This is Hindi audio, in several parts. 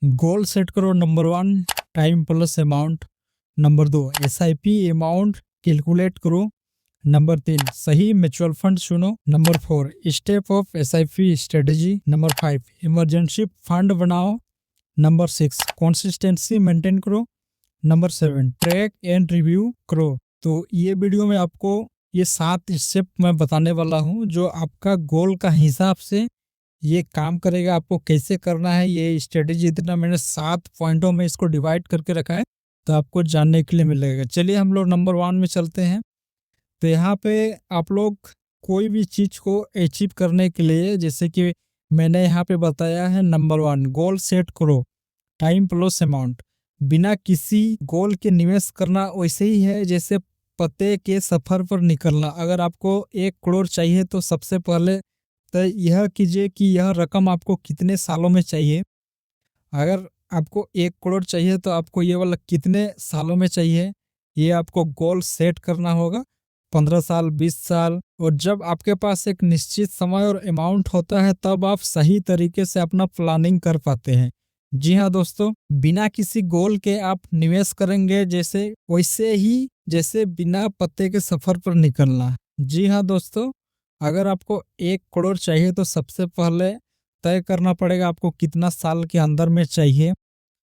गोल सेट करो। Number 1 time plus amount. Number 2 SIP amount calculate करो। नंबर 3 सही म्यूचुअल फंड चुनो। Number 4 step of SIP strategy. Number 5 emergency fund बनाओ। नंबर 6 कंसिस्टेंसी मेंटेन करो। नंबर 7 ट्रैक एंड रिव्यू करो। तो ये वीडियो में आपको ये 7 स्टेप मैं बताने वाला हूँ जो आपका गोल का हिसाब से ये काम करेगा। आपको कैसे करना है ये स्ट्रेटेजी, इतना मैंने 7 पॉइंटों में इसको डिवाइड करके रखा है, तो आपको जानने के लिए मिलेगा। चलिए हम लोग नंबर 1 में चलते हैं। तो यहाँ पे आप लोग कोई भी चीज़ को अचीव करने के लिए, जैसे कि मैंने यहाँ पे बताया है, नंबर 1 गोल सेट करो टाइम प्लस अमाउंट। बिना किसी गोल के निवेश करना वैसे ही है जैसे पते के सफ़र पर निकलना। अगर आपको 1 करोड़ चाहिए तो सबसे पहले तो यह कीजिए कि यह रकम आपको कितने सालों में चाहिए। अगर आपको 1 करोड़ चाहिए तो आपको ये वाला कितने सालों में चाहिए, ये आपको गोल सेट करना होगा। 15 साल, 20 साल। और जब आपके पास एक निश्चित समय और अमाउंट होता है तब आप सही तरीके से अपना प्लानिंग कर पाते हैं। जी हाँ दोस्तों, बिना किसी गोल के आप निवेश करेंगे जैसे वैसे ही जैसे बिना पत्ते के सफर पर निकलना। जी हाँ दोस्तों, अगर आपको 1 करोड़ चाहिए तो सबसे पहले तय करना पड़ेगा आपको कितना साल के अंदर में चाहिए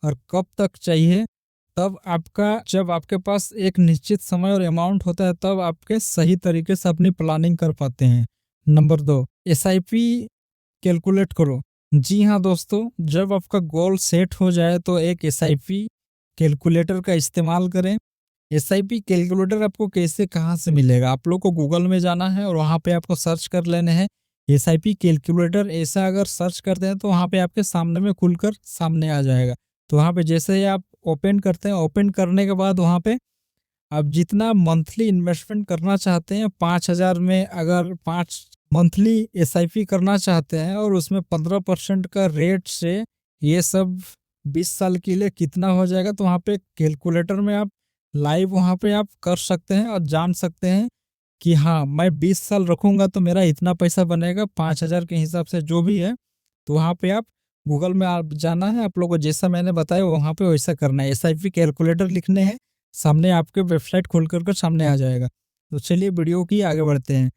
और कब तक चाहिए। तब आपका जब आपके पास एक निश्चित समय और अमाउंट होता है तब आपके सही तरीके से अपनी प्लानिंग कर पाते हैं। नंबर 2 एसआईपी कैलकुलेट करो। जी हाँ दोस्तों, जब आपका गोल सेट हो जाए तो एक एसआईपी कैलकुलेटर का इस्तेमाल करें। एसआईपी कैलकुलेटर आपको कैसे कहाँ से मिलेगा? आप लोग को गूगल में जाना है और वहाँ पे आपको सर्च कर लेने हैं एसआईपी कैलकुलेटर। ऐसा अगर सर्च करते हैं तो वहाँ पे आपके सामने में खुलकर सामने आ जाएगा। तो वहाँ पे जैसे ही आप ओपन करते हैं, ओपन करने के बाद वहाँ पे आप जितना मंथली इन्वेस्टमेंट करना चाहते हैं, 5,000 में अगर 5 मंथली एसआईपी करना चाहते हैं और उसमें 15% का रेट से ये सब 20 साल के लिए कितना हो जाएगा, तो वहाँ पे कैलकुलेटर में आप लाइव वहाँ पे आप कर सकते हैं और जान सकते हैं कि हाँ मैं 20 साल रखूँगा तो मेरा इतना पैसा बनेगा 5,000 के हिसाब से जो भी है। तो वहाँ पे आप गूगल में आप जाना है, आप लोगों को जैसा मैंने बताया वहाँ पे वैसा करना है। एसआईपी कैलकुलेटर लिखने हैं, सामने आपके वेबसाइट खोल कर सामने आ जाएगा। तो चलिए वीडियो की आगे बढ़ते हैं।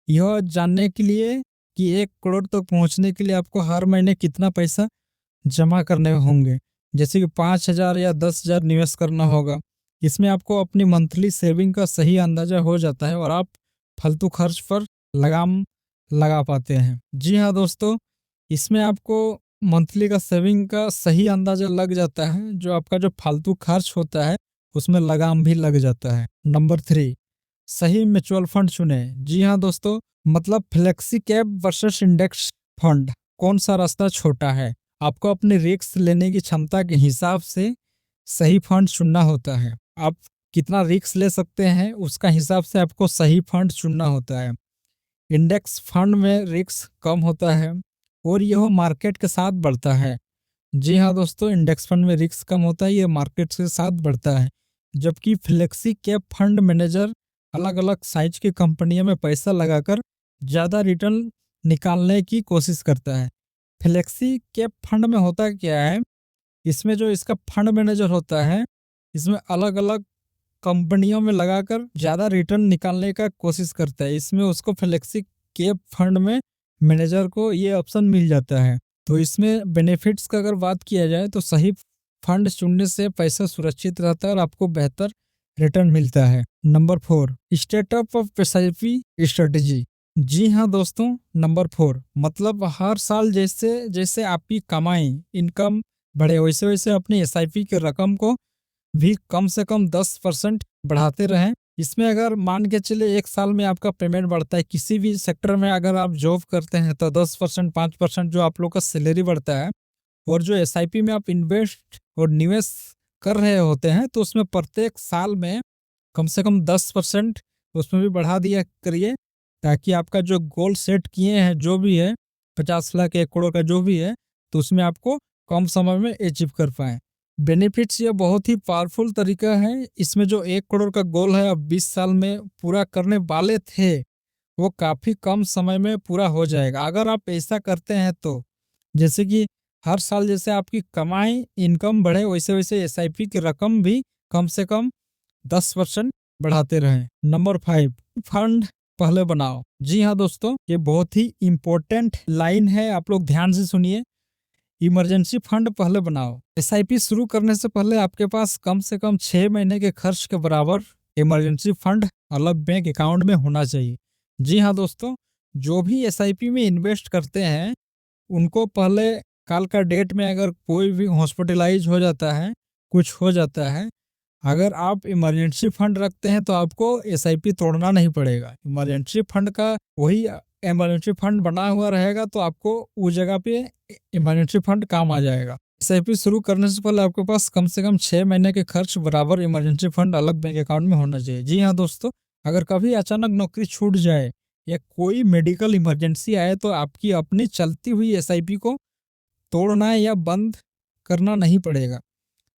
यह जानने के लिए कि 1 करोड़ तक पहुँचने के लिए आपको हर महीने कितना पैसा जमा करने होंगे, जैसे कि 5,000 या 10,000 निवेश करना होगा। इसमें आपको अपनी मंथली सेविंग का सही अंदाजा हो जाता है और आप फालतू खर्च पर लगाम लगा पाते हैं। जी हाँ दोस्तों, इसमें आपको मंथली का सेविंग का सही अंदाजा लग जाता है, जो आपका जो फालतू खर्च होता है उसमें लगाम भी लग जाता है। नंबर 3 सही म्यूचुअल फंड चुने। जी हाँ दोस्तों, मतलब flexi cap versus index fund, कौन सा रास्ता छोटा है? आपको अपने रिस्क लेने की क्षमता के हिसाब से सही फंड चुनना होता है। आप कितना रिस्क ले सकते हैं उसका हिसाब से आपको सही फंड चुनना होता है। इंडेक्स फंड में रिस्क कम होता है और यह मार्केट के साथ बढ़ता है। जी हाँ दोस्तों, इंडेक्स फंड में रिस्क कम होता है, ये मार्केट के साथ बढ़ता है। जबकि फ्लेक्सी कैप फंड मैनेजर अलग अलग साइज की कंपनियों में पैसा लगाकर ज़्यादा रिटर्न निकालने की कोशिश करता है। फ्लेक्सी कैप फंड में होता क्या है, इसमें जो इसका फंड मैनेजर होता है, इसमें अलग अलग कंपनियों में लगाकर ज़्यादा रिटर्न निकालने का कोशिश करता है। इसमें उसको फ्लेक्सी कैप फंड में मैनेजर को ये ऑप्शन मिल जाता है। तो इसमें बेनिफिट्स का अगर बात किया जाए तो सही फंड चुनने से पैसा सुरक्षित रहता है और आपको बेहतर रिटर्न मिलता है। Number 4 startup of SIP strategy. जी हाँ दोस्तों, नंबर 4 मतलब हर साल जैसे जैसे आपकी कमाई इनकम बढ़े वैसे वैसे अपनी एसआईपी की रकम को भी कम से कम 10% बढ़ाते रहें। इसमें अगर मान के चले 1 साल में आपका पेमेंट बढ़ता है, किसी भी सेक्टर में अगर आप जॉब करते हैं तो 10% 5% जो आप लोग का सैलरी बढ़ता है, और जो एसआईपी में आप इन्वेस्ट और निवेश कर रहे होते हैं तो उसमें प्रत्येक साल में कम से कम 10% उसमें भी बढ़ा दिया करिए, ताकि आपका जो गोल सेट किए हैं जो भी है 50 लाख 1 करोड़ का जो भी है, तो उसमें आपको कम समय में अचीव कर पाएँ। बेनिफिट्स ये बहुत ही पावरफुल तरीका है। इसमें जो 1 करोड़ का गोल है अब 20 साल में पूरा करने वाले थे, वो काफ़ी कम समय में पूरा हो जाएगा अगर आप ऐसा करते हैं तो। जैसे कि हर साल जैसे आपकी कमाई इनकम बढ़े वैसे वैसे एसआईपी की रकम भी कम से कम 10% बढ़ाते रहें। नंबर 5, फंड पहले बनाओ। जी हाँ दोस्तों, ये बहुत ही इंपॉर्टेंट लाइन है, आप लोग ध्यान से सुनिए। इमरजेंसी फंड पहले बनाओ। एसआईपी शुरू करने से पहले आपके पास कम से कम 6 महीने के खर्च के बराबर इमरजेंसी फंड अलग बैंक अकाउंट में होना चाहिए। जी हाँ दोस्तों, जो भी एसआईपी में इन्वेस्ट करते हैं उनको पहले कल का डेट में अगर कोई भी हॉस्पिटलाइज हो जाता है, कुछ हो जाता है, अगर आप इमरजेंसी फंड रखते हैं तो आपको एसआईपी तोड़ना नहीं पड़ेगा। इमरजेंसी फंड का वही इमरजेंसी फंड बना हुआ रहेगा तो आपको उस जगह पे इमरजेंसी फंड काम आ जाएगा। एसआईपी शुरू करने से पहले आपके पास कम से कम 6 महीने के खर्च बराबर इमरजेंसी फंड अलग बैंक अकाउंट में होना चाहिए। जी हाँ दोस्तों, अगर कभी अचानक नौकरी छूट जाए या कोई मेडिकल इमरजेंसी आए तो आपकी अपनी चलती हुई एसआईपी को तोड़ना या बंद करना नहीं पड़ेगा।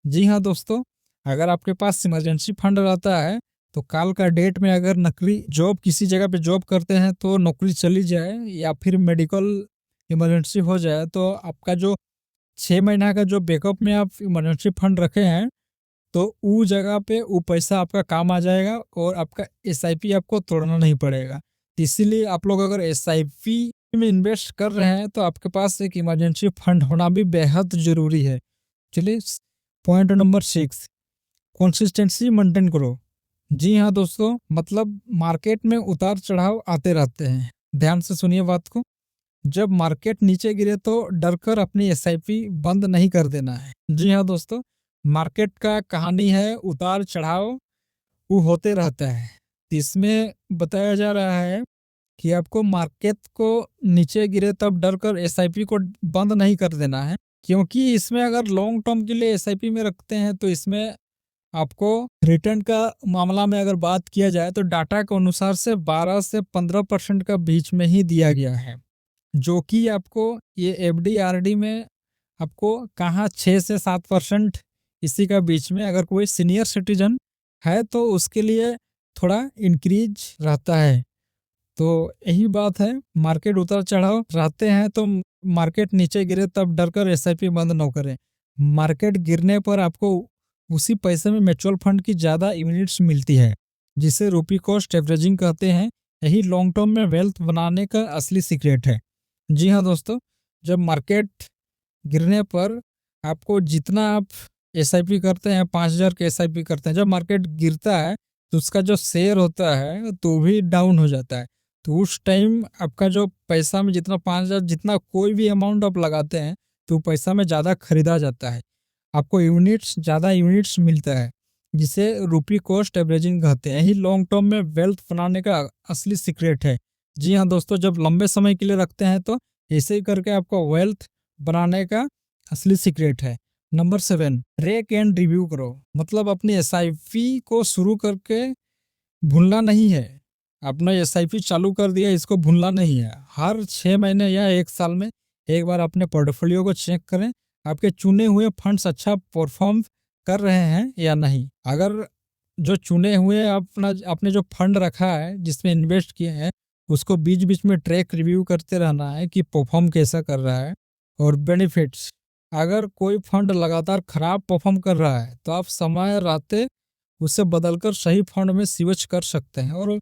जी हाँ दोस्तों, अगर आपके पास इमरजेंसी फंड रहता है तो कल का डेट में अगर नकली जॉब किसी जगह पे जॉब करते हैं तो नौकरी चली जाए या फिर मेडिकल इमरजेंसी हो जाए तो आपका जो 6 महीना का जो बैकअप में आप इमरजेंसी फंड रखे हैं तो वो जगह पे वो पैसा आपका काम आ जाएगा और आपका एसआईपी आपको तोड़ना नहीं पड़ेगा। तो इसीलिए आप लोग अगर एसआईपी में इन्वेस्ट कर रहे हैं तो आपके पास एक इमरजेंसी फंड होना भी बेहद ज़रूरी है। चलिए पॉइंट नंबर 6, कंसिस्टेंसी मेंटेन करो। जी हाँ दोस्तों, मतलब मार्केट में उतार चढ़ाव आते रहते हैं। ध्यान से सुनिए बात को। जब मार्केट नीचे गिरे तो डर कर अपनी एसआईपी बंद नहीं कर देना है। जी हाँ दोस्तों, मार्केट का कहानी है, उतार चढ़ाव वो होते रहता है। इसमें बताया जा रहा है कि आपको मार्केट को नीचे गिरे तब डर कर एसआईपी को बंद नहीं कर देना है, क्योंकि इसमें अगर लॉन्ग टर्म के लिए एसआईपी में रखते हैं तो इसमें आपको रिटर्न का मामला में अगर बात किया जाए तो डाटा के अनुसार से 12 से 15% का बीच में ही दिया गया है, जो कि आपको ये एफडी आरडी में आपको कहाँ 6 से 7% इसी का बीच में, अगर कोई सीनियर सिटीजन है तो उसके लिए थोड़ा इंक्रीज रहता है। तो यही बात है, मार्केट उतार चढ़ाव रहते हैं तो मार्केट नीचे गिरे तब डर कर एसआईपी बंद न करें। मार्केट गिरने पर आपको उसी पैसे में म्यूचुअल फंड की ज़्यादा यूनिट्स मिलती है, जिसे रुपी कॉस्ट एवरेजिंग कहते हैं। यही लॉन्ग टर्म में वेल्थ बनाने का असली सीक्रेट है। जी हाँ दोस्तों, जब मार्केट गिरने पर आपको जितना आप एसआईपी करते हैं, 5,000 के एसआईपी करते हैं, जब मार्केट गिरता है तो उसका जो शेयर होता है तो भी डाउन हो जाता है। तो उस टाइम आपका जो पैसा में जितना 5,000 जितना कोई भी अमाउंट आप लगाते हैं तो पैसा में ज़्यादा खरीदा जाता है, आपको यूनिट्स ज़्यादा यूनिट्स मिलता है, जिसे रुपी कॉस्ट एवरेजिंग कहते हैं। यही लॉन्ग टर्म में वेल्थ बनाने का असली सीक्रेट है। जी हाँ दोस्तों, जब लंबे समय के लिए रखते हैं तो ऐसे ही करके आपको वेल्थ बनाने का असली सीक्रेट है। नंबर 7, ट्रैक एंड रिव्यू करो। मतलब अपनी एसआईपी को शुरू करके भूलना नहीं है। आपने एसआईपी चालू कर दिया, इसको भूलना नहीं है। हर 6 महीने या 1 साल में एक बार अपने पोर्टफोलियो को चेक करें, आपके चुने हुए फंड्स अच्छा परफॉर्म कर रहे हैं या नहीं। अगर जो चुने हुए आपने जो फंड रखा है जिसमें इन्वेस्ट किए हैं उसको बीच बीच में ट्रैक रिव्यू करते रहना है कि परफॉर्म कैसा कर रहा है। और बेनिफिट्स, अगर कोई फंड लगातार खराब परफॉर्म कर रहा है तो आप समय रहते उसे बदलकर सही फंड में स्विच कर सकते हैं और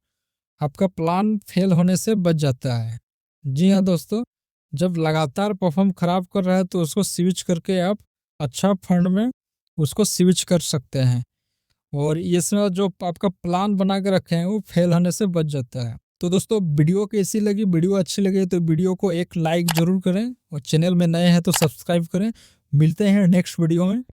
आपका प्लान फेल होने से बच जाता है। जी हाँ दोस्तों, जब लगातार परफॉर्म खराब कर रहा है तो उसको स्विच करके आप अच्छा फंड में उसको स्विच कर सकते हैं और इसमें जो आपका प्लान बना के रखे हैं वो फेल होने से बच जाता है। तो दोस्तों, वीडियो कैसी लगी? वीडियो अच्छी लगी तो वीडियो को एक लाइक जरूर करें और चैनल में नए हैं तो सब्सक्राइब करें। मिलते हैं नेक्स्ट वीडियो में।